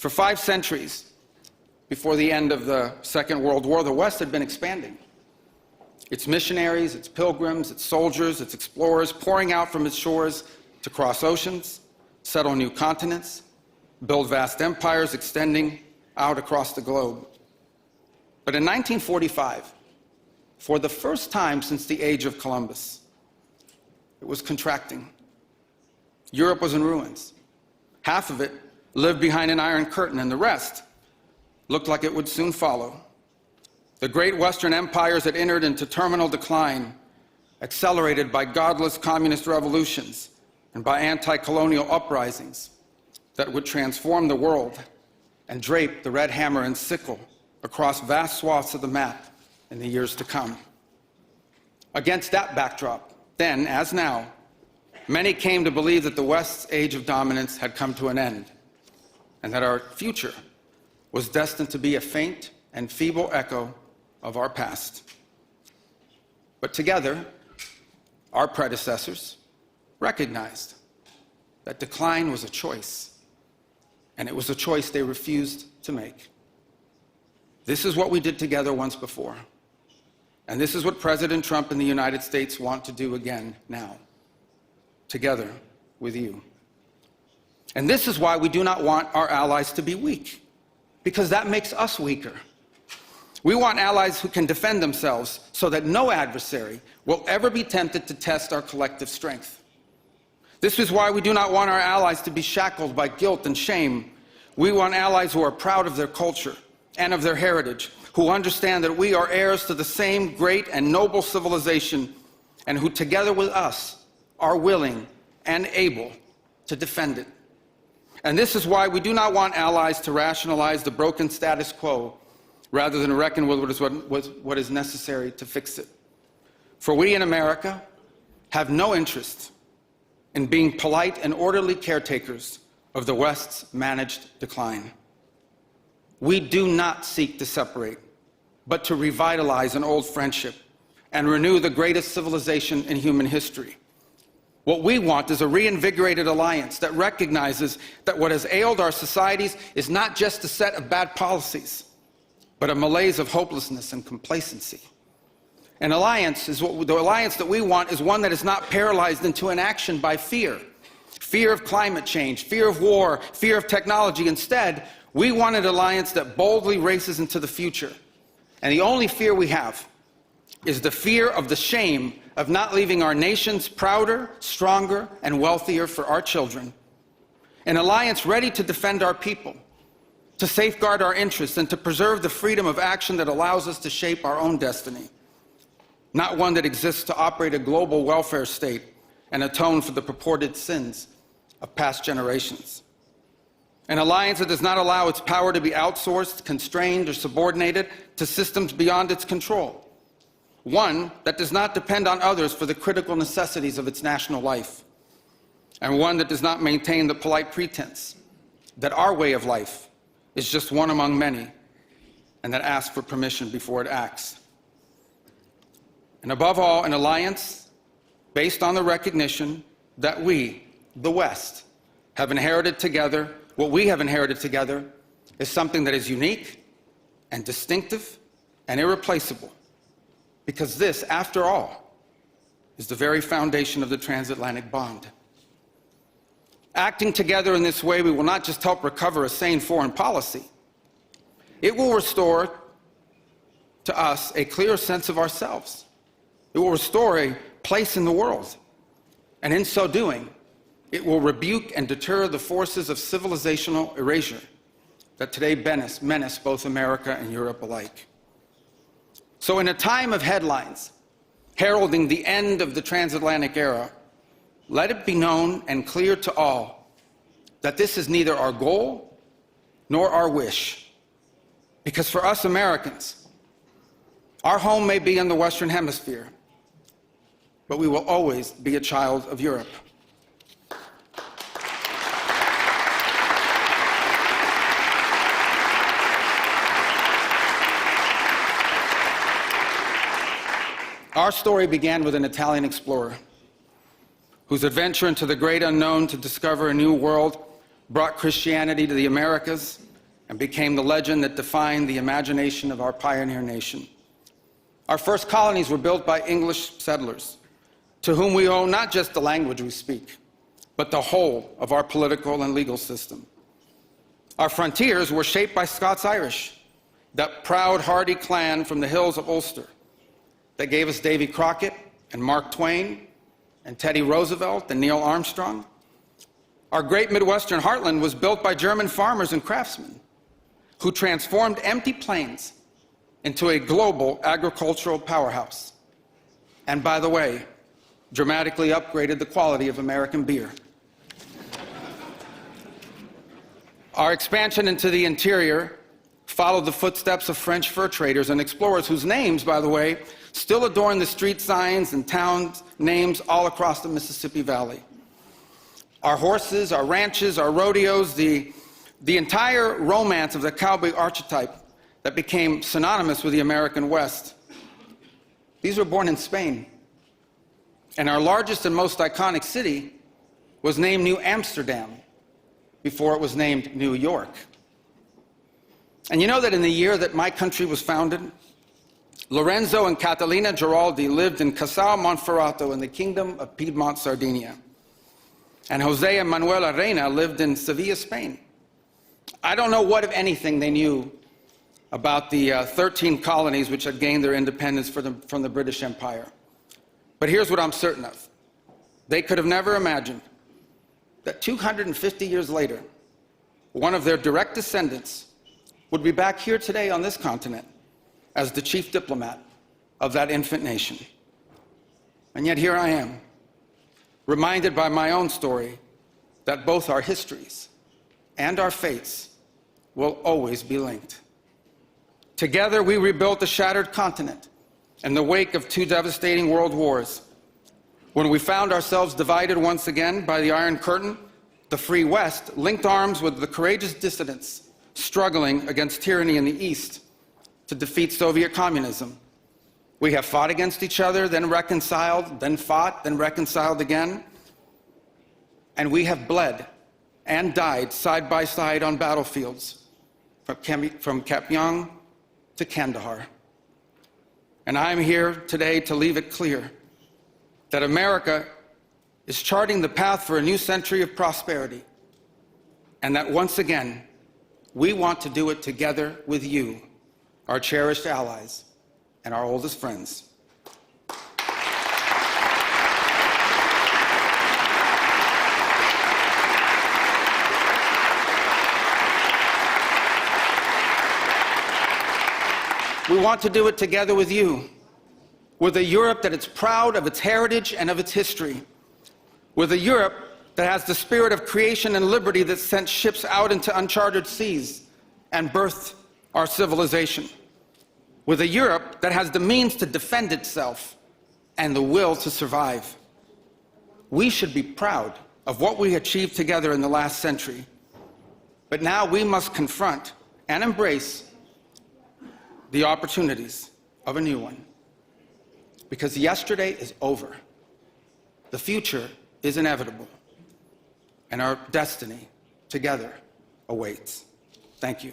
For 5 centuries before the end of the Second World War, the West had been expanding. Its missionaries, its pilgrims, its soldiers, its explorers pouring out from its shores to cross oceans, settle new continents, build vast empires extending out across the globe. But in 1945, for the first time since the age of Columbus, it was contracting. Europe was in ruins. Half of it lived behind an iron curtain, and the rest looked like it would soon follow. The great Western empires had entered into terminal decline, accelerated by godless communist revolutions and by anti-colonial uprisings that would transform the world and drape the red hammer and sickle across vast swaths of the map in the years to come. Against that backdrop, then as now, many came to believe that the West's age of dominance had come to an end, and that our future was destined to be a faint and feeble echo of our past. But together, our predecessors recognized that decline was a choice, and it was a choice they refused to make. This is what we did together once before, and this is what President Trump and the United States want to do again now, together with you. And this is why we do not want our allies to be weak, because that makes us weaker. We want allies who can defend themselves so that no adversary will ever be tempted to test our collective strength. This is why we do not want our allies to be shackled by guilt and shame. We want allies who are proud of their culture and of their heritage, who understand that we are heirs to the same great and noble civilization, and who together with us are willing and able to defend it. And this is why we do not want allies to rationalize the broken status quo rather than reckon with what is necessary to fix it. For we in America have no interest in being polite and orderly caretakers of the West's managed decline. We do not seek to separate, but to revitalize an old friendship and renew the greatest civilization in human history. What we want is a reinvigorated alliance that recognizes that what has ailed our societies is not just a set of bad policies, but a malaise of hopelessness and complacency. An alliance is the alliance that we want is one that is not paralyzed into inaction by fear. Fear of climate change, fear of war, fear of technology. Instead, we want an alliance that boldly races into the future. And the only fear we have is the fear of the shame of not leaving our nations prouder, stronger, and wealthier for our children. An alliance ready to defend our people, to safeguard our interests, and to preserve the freedom of action that allows us to shape our own destiny. Not one that exists to operate a global welfare state and atone for the purported sins of past generations. An alliance that does not allow its power to be outsourced, constrained, or subordinated to systems beyond its control. One that does not depend on others for the critical necessities of its national life. And one that does not maintain the polite pretense that our way of life is just one among many, and that asks for permission before it acts. And above all, an alliance based on the recognition that we, the West, have inherited together. What we have inherited together is something that is unique and distinctive and irreplaceable, because this, after all, is the very foundation of the transatlantic bond. Acting together in this way, we will not just help recover a sane foreign policy, it will restore to us a clear sense of ourselves. It will restore a place in the world. And in so doing, it will rebuke and deter the forces of civilizational erasure that today menace both America and Europe alike. So in a time of headlines heralding the end of the transatlantic era, let it be known and clear to all that this is neither our goal nor our wish. Because for us Americans, our home may be in the Western Hemisphere, but we will always be a child of Europe. Our story began with an Italian explorer whose adventure into the great unknown to discover a new world brought Christianity to the Americas and became the legend that defined the imagination of our pioneer nation. Our first colonies were built by English settlers, to whom we owe not just the language we speak, but the whole of our political and legal system. Our frontiers were shaped by Scots-Irish, that proud, hardy clan from the hills of Ulster that gave us Davy Crockett and Mark Twain and Teddy Roosevelt and Neil Armstrong. Our great Midwestern heartland was built by German farmers and craftsmen who transformed empty plains into a global agricultural powerhouse. And by the way, dramatically upgraded the quality of American beer. Our expansion into the interior followed the footsteps of French fur traders and explorers whose names, by the way, still adorn the street signs and town names all across the Mississippi Valley. Our horses, our ranches, our rodeos, the entire romance of the cowboy archetype that became synonymous with the American West. These were born in Spain. And our largest and most iconic city was named New Amsterdam before it was named New York. And you know that in the year that my country was founded, Lorenzo and Catalina Giraldi lived in Casal Monferrato in the Kingdom of Piedmont, Sardinia. And Jose and Manuela Reina lived in Sevilla, Spain. I don't know what, if anything, they knew about the 13 colonies which had gained their independence from the British Empire. But here's what I'm certain of. They could have never imagined that 250 years later, one of their direct descendants would be back here today on this continent as the chief diplomat of that infant nation. And yet here I am, reminded by my own story that both our histories and our fates will always be linked. Together, we rebuilt a shattered continent in the wake of 2 devastating world wars. When we found ourselves divided once again by the Iron Curtain, the Free West linked arms with the courageous dissidents struggling against tyranny in the East to defeat Soviet communism. We have fought against each other, then reconciled, then fought, then reconciled again. And we have bled and died side by side on battlefields, from Kapyong to Kandahar. And I'm here today to leave it clear that America is charting the path for a new century of prosperity, and that once again, we want to do it together with you, our cherished allies and our oldest friends. We want to do it together with you, with a Europe that is proud of its heritage and of its history, with a Europe that has the spirit of creation and liberty that sent ships out into uncharted seas and birthed our civilization, with a Europe that has the means to defend itself and the will to survive. We should be proud of what we achieved together in the last century, but now we must confront and embrace the opportunities of a new one. Because yesterday is over. The future is inevitable. And our destiny together awaits. Thank you.